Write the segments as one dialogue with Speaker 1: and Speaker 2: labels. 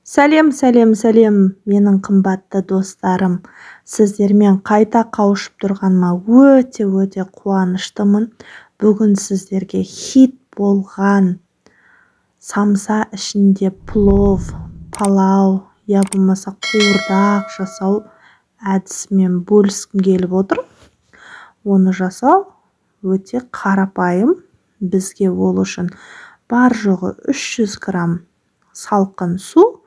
Speaker 1: Сәлем, менің қымбатты достарым. Сіздермен қайта қауышып тұрғаныма өте қуаныштымын. Бүгін сіздерге хит болған самса ішінде плов, палау, я болмаса қуырдақ жасау әдісімен бөліскім келіп отыр. Оны жасау өте қарапайым. Бізге ол үшін бар жоғы 300 грамм салқын су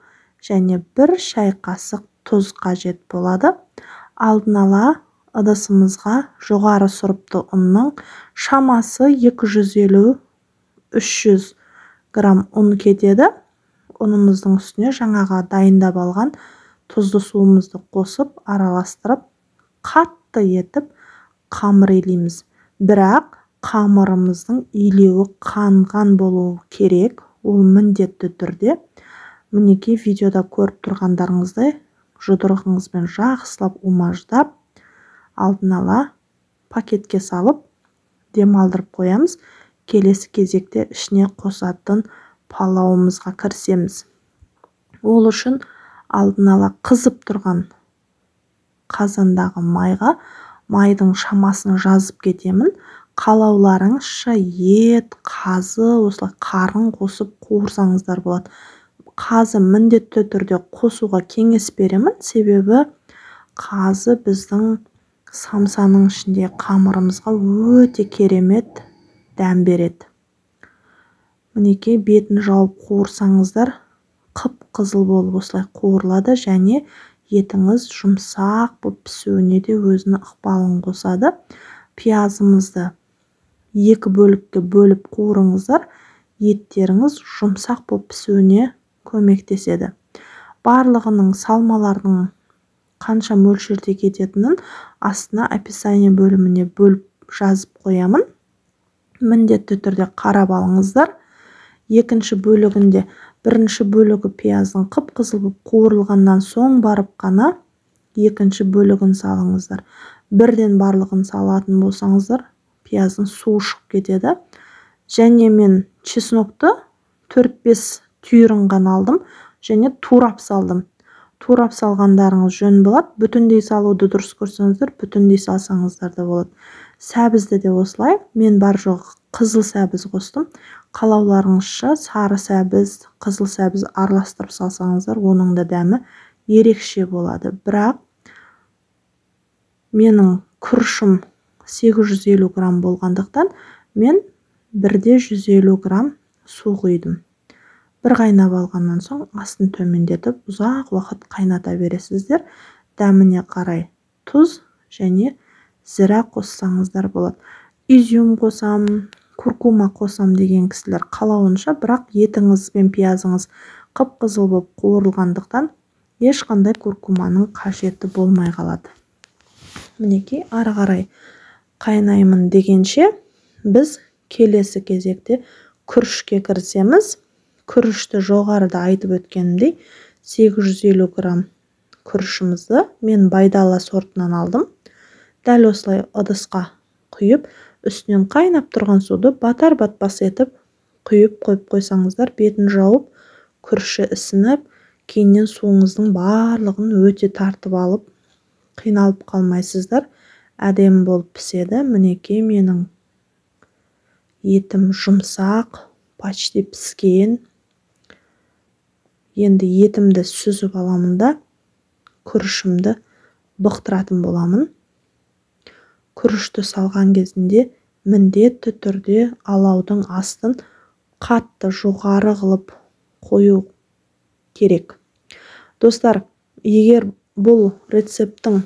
Speaker 1: және 1 шай қасық тұз қажет болады. Алдын ала ыдысымызға жоғары сұрыпты ұнның шамасы 250-300 грамм ұн кетеді. Ұнымыздың үстіне жаңаға дайындап алған тұзды суымызды қосып, араластырып, қатты етіп қамыр илейміз. Бірақ қамырымыздың илеуі қанған болуы керек. Ол міндетті түрде. Мінекей видеода көріп тұрғандарыңыздай жұдырығыңызбен жақсылап умаждап, алдын ала пакетке салып, демалдырып қоямыз. Келесі кезекте ішіне қосатын палауымызға кірісеміз. Ол үшін алдын ала қызып тұрған қазандағы майға майдың шамасын жазып кетемін. Қалауларыңызша ет, қазы, осылай қарын қосып қуырсаңыздар болады. Қазы міндетті түрде қосуға кеңес беремін, себебі қазы біздің самсаның ішінде қамырымызға өте керемет дәм береді. Мінекей бетін жауып қуырсаңыздар қып-қызыл болып осылай қуырылады және етіңіз жұмсақ болып пісуіне де өзінің ықпалын қосады. Пиязымызды 2 бөлікке бөліп қуырыңыздар, еттеріңіз жұмсақ болып пісуіне көмектеседі. Барлығының салмалардың қанша мөлшерде кететінін астына описание бөліміне бөліп жазып қоямын. Міндетті түрде қарап алыңыздар. Екінші бөлігінде бірінші бөлігі пияздың қып-қызыл болып қуырылғаннан соң барып қана екінші бөлігін салыңыздар. Бірден барлығын салатын болсаңыздар, пияздың суы шығып кетеді. Және мен чеснокты 4-5 түйірін ғана алдым және турап салдым. Турап салғандарыңыз жөн болады. Бүтіндей салуды дұрыс көрсеңіздер, бүтіндей салсаңыздар да болады. Сәбізді де осылай. Мен бар жоғы қызыл сәбіз қостым. Қалауларыңызша сары сәбіз, қызыл сәбіз араластырып салсаңыздар, оның да дәмі ерекше болады. Бірақ менің күрішім 850 грамм болғандықтан мен 150 грамм су құйдым. Бір қайнап алғаннан соң астын төмендетіп ұзақ уақыт қайната бересіздер. Дәміне қарай тұз және зира қоссаңыздар болады. Изюм қосам, куркума қосам деген кісілер қалауынша, бірақ етіңіз бен пиязыңыз қып-қызыл болып қуырылғандықтан ешқандай куркуманың қажеті болмай қалады. Мінекей ары қарай қайнаймын дегенше біз келесі кезекте күрішке кірісеміз. Күрішті жоғарыда айтып өткенімдей 850 грамм күрішімізді мен байдала сортынан алдым. Дәл осылай ыдысқа құйып, үстінен қайнап тұрған суды батар-батпас етіп құйып қойып қойсаңыздар, бетін жауып, күріші ісініп, кейіннен суыңыздың барлығын өте тартып алып, қиналып қалмайсыздар. Әдемі болып піседі. Мінекей менің етім жұмсақ, почти піскен. Енді етімді сүзіп аламын да күрішімді бұқтыратын боламын. Күрішті салған кезінде міндетті түрде алаудың астын қатты жоғары қылып қою керек. Достар, егер бұл рецепттің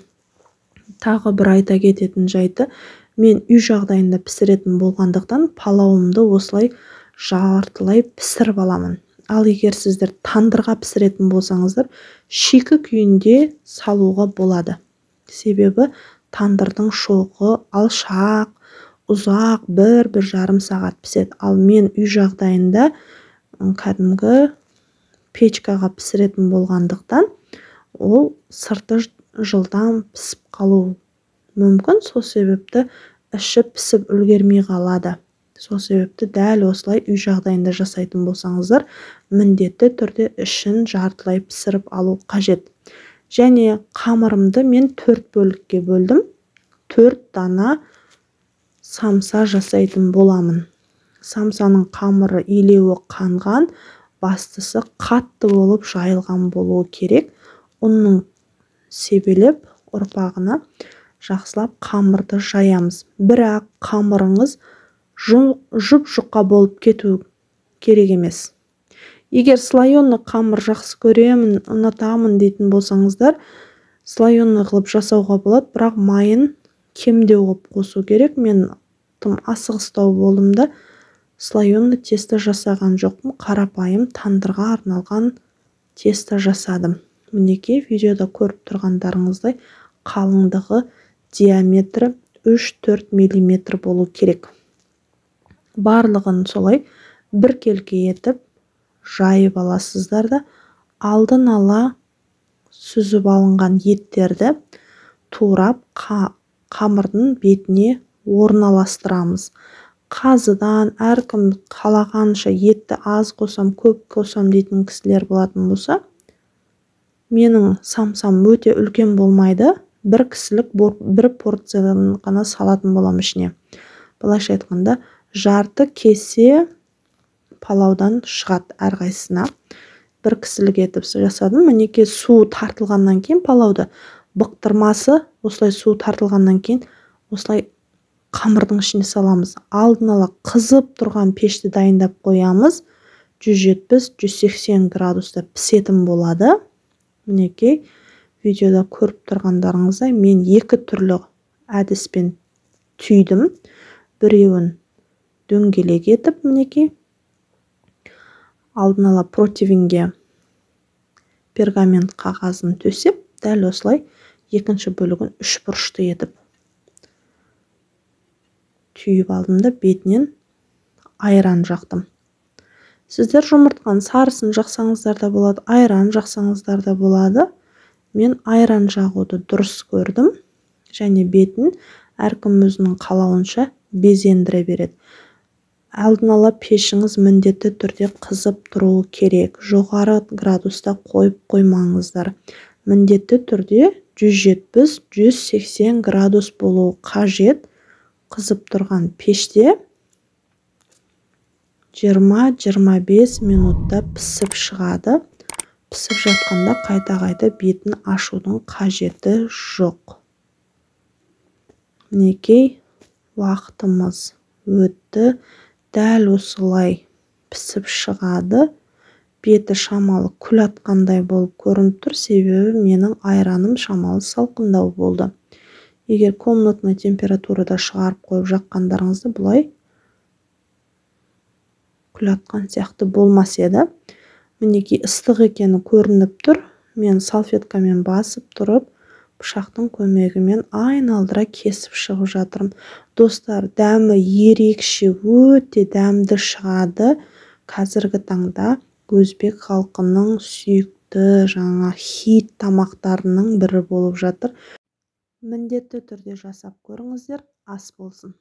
Speaker 1: тағы бір айта кететін жайты, мен үй жағдайында пісіретін болғандықтан палауымды осылай жартылай пісіріп аламын. Ал егер сіздер тандырға пісіретін болсаңыздар, шикі күйінде салуға болады. Себебі тандырдың шоғы алшақ, ұзақ 1-1,5 сағат піседі. Ал мен үй жағдайында кәдімгі печкаға пісіретін болғандықтан, ол сырты жылдам пісіп қалу мүмкін. Сол себепті іші пісіп үлгермей қалады. Сол себепті дәл осылай үй жағдайында жасайтын болсаңыздар, міндетті түрде ішін жартылай пісіріп алу қажет. Және қамырымды мен 4 бөлікке бөлдім. 4 дана самса жасайтын боламын. Самсаның қамыры илеуі қанған, бастысы қатты болып жайылған болуы керек. Оның себелеп ұрпағына жақсылап қамырды жаямыз. Бірақ қамырыңыз жұп-жұқа болып кету керек емес. Егер слоеный қамыр жақсы көремін, ұнатамын дейтін болсаңыздар, слоеный қылып жасауға болады, бірақ майын кемдеу қылып қосу керек. Мен тым асығыстау болдым да слоеный тесто жасаған жоқпын. Қарапайым тандырға арналған тесто жасадым. Мінекей видеода көріп тұрғандарыңыздай қалыңдығы, диаметрі 3-4 мм болу керек. Барлығын солай біркелкі етіп жайып аласыздар да, алдын ала сүзіп алынған еттерді турап қамырдың бетіне орналастырамыз. Қазыдан әркім қалағанша етті аз қосам, көп қосам дейтін кісілер болатын болса, менің самсам өте үлкен болмайды. Бір кісілік бір порциядан ғана салатын болам ішіне. Былайша айтқанда, жарты кесе палаудан шығады әрқайсысына. Бір кісілік етіп жасадым. Мінекей су тартылғаннан кейін палауды бұқтырмасы, осылай су тартылғаннан кейін осылай қамырдың ішіне саламыз. Алдын ала қызып тұрған пешті дайындап қоямыз. 170-180 градуста пісетін болады. Мінекей видеода көріп тұрғандарыңыздай мен 2 түрлі әдіспен түйдім. Біреуін дөңгелек етіп, мінекей алдын ала противенге пергамент қағазын төсеп, дәл осылай екінші бөлігін 3 бұрышты етіп түйіп алдым да бетінен айран жақтым. Сіздер жұмыртқаның сарысын жақсаңыздар да болады, айран жақсаңыздар да болады. Мен айран жағуды дұрыс көрдім, және бетін әркім өзінің қалауынша безендіре береді. Алдын ала пешіңіз міндетті түрде қызып тұруы керек. Жоғары градуста қойып қоймаңыздар. Міндетті түрде 170-180 градус болуы қажет. Қызып тұрған пеште 20-25 минутта пісіп шығады. Пісіп жатқанда қайта-қайта бетін ашудың қажеті жоқ. Мінекей уақытымыз өтті. Дәл осылай пісіп шығады. Беті шамалы күл атқандай болып көрініп тұр, себебі менің айраным шамалы салқындау болды. Егер комнатный температурада шығарып қойып жаққандарыңызды бұлай күл атқан сияқты болмас еді. Мінекей ыстық екені көрініп тұр. Мен салфеткамен басып тұрып, пышақтың көмегімен айналдыра кесіп шығып жатырмын. Достар, дәмі ерекше, өте дәмді шығады. Қазіргі таңда өзбек халқының сүйікті хит тамақтарының бірі болып жатыр. Міндетті түрде жасап көріңіздер, ас болсын.